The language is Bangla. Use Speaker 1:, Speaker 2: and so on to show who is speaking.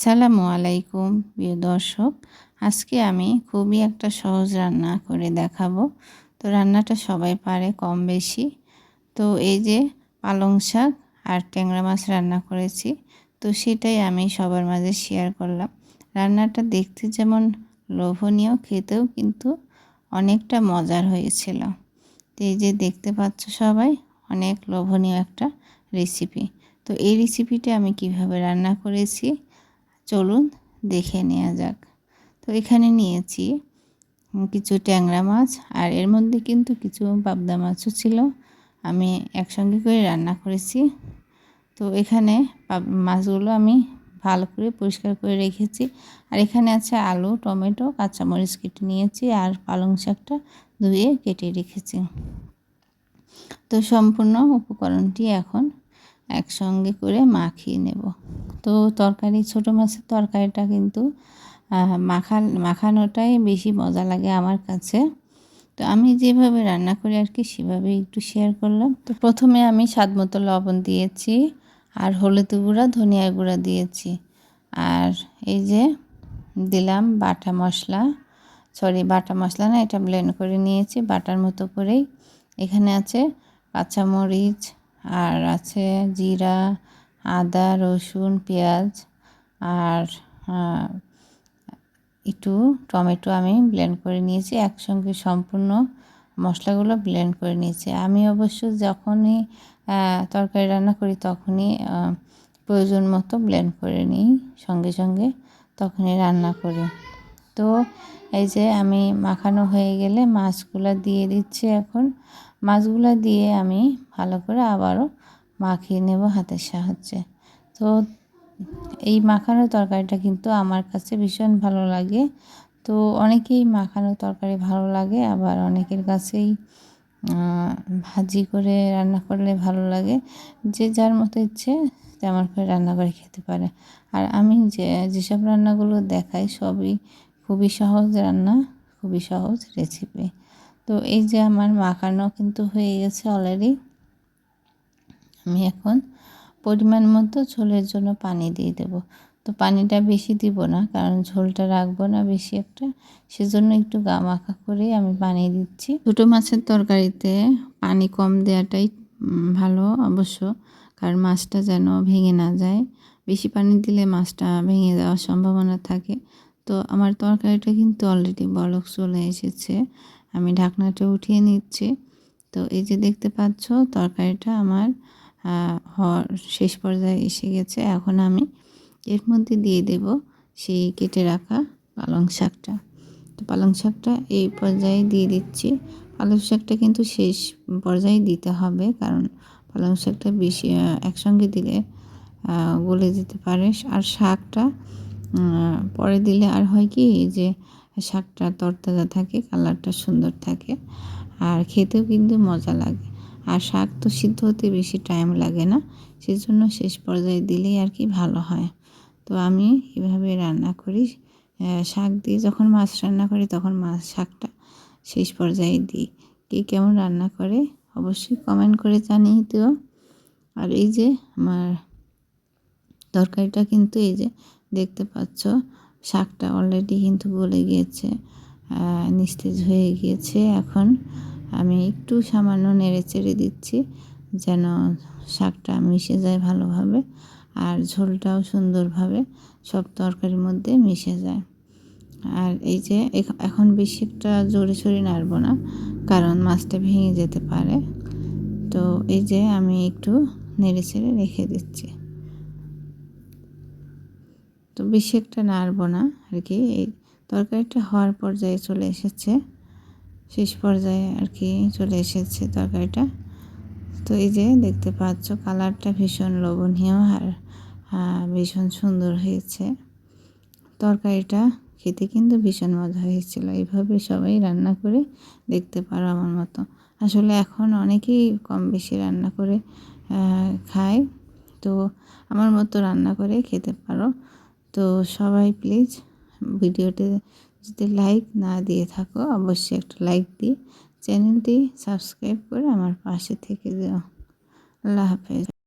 Speaker 1: আসসালামু আলাইকুম প্রিয় দর্শক। আজকে আমি খুবই একটা সহজ রান্না করে দেখাবো। তো রান্নাটা সবাই পারে কম বেশি। তো এই যে পালং শাক আর ট্যাংরা মাছ রান্না করেছি। তো সেটাই আমি সবার মাঝে শেয়ার করলাম। রান্নাটা দেখতে যেমন লোভনীয়, খেতেও কিন্তু অনেকটা মজার হয়েছিল। তো এই যে দেখতে পাচ্ছ সবাই, অনেক লোভনীয় একটা রেসিপি। তো এই রেসিপিটা আমি কিভাবে রান্না করেছি চলুন দেখে নেওয়া যাক। তো এখানে নিয়েছি কিছু ট্যাংরা মাছ, আর এর মধ্যে কিন্তু কিছু পাবদা মাছও ছিল। আমি একসঙ্গে করে রান্না করেছি। তো এখানে মাছগুলো আমি ভালো করে পরিষ্কার করে রেখেছি। আর এখানে আছে আলু, টমেটো, কাঁচামরিচ কেটে নিয়েছি, আর পালং শাকটা ধুয়ে কেটে রেখেছি। তো সম্পূর্ণ উপকরণটি এখন একসঙ্গে করে মাখিয়ে নেব। তো তরকারি, ছোটো মাছের তরকারিটা কিন্তু মাখানোটাই বেশি মজা লাগে আমার কাছে। তো আমি যেভাবে রান্না করি আর কি সেভাবে একটু শেয়ার করলাম। তো প্রথমে আমি স্বাদমতো লবণ দিয়েছি, আর হলুদ গুঁড়া, ধনিয়া গুঁড়া দিয়েছি, আর এই যে দিলাম বাটা মশলা, বাটা মশলা না, এটা ব্লেন্ড করে নিয়েছি বাটার মতো করেই। এখানে আছে কাঁচামরিচ, আর আছে জিরা, আদা, রসুন, পেঁয়াজ, আর একটু টমেটো আমি ব্লেন্ড করে নিয়েছি। একসঙ্গে সম্পূর্ণ মশলাগুলো ব্লেন্ড করে নিয়েছি। আমি অবশ্য যখনই তরকারি রান্না করি তখনই প্রয়োজন মতো ব্লেন্ড করে নিই, সঙ্গে সঙ্গে তখনই রান্না করি। তো এই যে আমি মাখানো হয়ে গেলে মাছগুলো দিয়ে দিচ্ছি। এখন মাছগুলো দিয়ে আমি ভালো করে আবারও মাখিয়ে নেব হাতের সাহায্যে। তো এই মাখানো তরকারিটা কিন্তু আমার কাছে ভীষণ ভালো লাগে। তো অনেকেই মাখানো তরকারি ভালো লাগে, আবার অনেকের কাছেই ভাজি করে রান্না করলে ভালো লাগে। যে যার মতো ইচ্ছে তেমন করে রান্না করে খেতে পারে। আর আমি যেসব রান্নাগুলো দেখাই সবই খুবই সহজ রান্না, খুবই সহজ রেসিপি। তো এই যে আমার মাখানো কিন্তু হয়ে গেছে অলরেডি। আমি এখন পরিমাণ মতো ঝোলের জন্য পানি দিয়ে দেব। তো পানিটা বেশি দিব না, কারণ ঝোলটা রাখবো না বেশি একটা, সেজন্য একটু গামাখা করে আমি পানি দিচ্ছি। ছোটো মাছের তরকারিতে পানি কম দেওয়াটাই ভালো অবশ্য, কারণ মাছটা যেন ভেঙে না যায়। বেশি পানি দিলে মাছটা ভেঙে যাওয়ার সম্ভাবনা থাকে। তো আমার তরকারিটা কিন্তু অলরেডি বলক চলে এসেছে। আমি ঢাকনাটা উঠিয়ে নিচ্ছি। তো এই যে দেখতে পাচ্ছ তরকারিটা আমার হওয়ার শেষ পর্যায়ে এসে গেছে। এখন আমি এর মধ্যে দিয়ে দেব সেই কেটে রাখা পালং শাকটা। তো পালং শাকটা এই পর্যায়ে দিয়ে দিচ্ছি। পালং শাকটা কিন্তু শেষ পর্যায়ে দিতে হবে, কারণ পালং শাকটা বেশি একসঙ্গে দিলে গলে যেতে পারে। আর শাকটা পরে দিলে আর হয় কি, যে শাকটা তরতাজা থাকে, কালারটা সুন্দর থাকে, আর খেতেও কিন্তু মজা লাগে। আর শাক তো সিদ্ধ হতে বেশি টাইম লাগে না, সেজন্য শেষ পর্যায়ে দিলেই আর কি ভালো হয়। তো আমি এভাবে রান্না করি। শাক দিয়ে যখন মাছ রান্না করি তখন শাকটা শেষ পর্যায়ে দিই। কে কেমন রান্না করে অবশ্যই কমেন্ট করে জানিয়ে দিও। আর এই যে আমার তরকারিটা কিন্তু এই যে দেখতে পাচ্ছ শাকটা অলরেডি কিন্তু গলে গিয়েছে, নিস্তেজ হয়ে গিয়েছে। এখন আমি একটু সামান্য নেড়ে চেড়ে দিচ্ছি যেন শাকটা মিশে যায় ভালোভাবে, আর ঝোলটাও সুন্দরভাবে সব তরকারির মধ্যে মিশে যায়। আর এই যে এখন বেশি একটা জোরে সোরে নাড়ব না, কারণ মাছটা ভেঙে যেতে পারে। তো এই যে আমি একটু নেড়ে চেড়ে রেখে দিচ্ছি। তো বেশি একটা নাড়ব না আর কি। এই তরকারিটা হওয়ার পর্যায়ে চলে এসেছে, শেষ পর্যায়ে আর কি চলে এসেছে তরকারিটা। তো এই যে দেখতে পাচ্ছ কালারটা ভীষণ লোভনীয়, আর ভীষণ সুন্দর হয়েছে তরকারিটা। খেতে কিন্তু ভীষণ মজা হয়েছিল। এইভাবে সবাই রান্না করে দেখতে পারো আমার মতো। আসলে এখন অনেকেই কম বেশি রান্না করে খায়। তো আমার মতো রান্না করে খেতে পারো। তো সবাই প্লিজ ভিডিওতে যদি লাইক না দিয়ে থাকো অবশ্যই একটা লাইক দিয়ে চ্যানেলটি সাবস্ক্রাইব করে আমার পাশে থেকে যেও। আল্লাহ হাফেজ।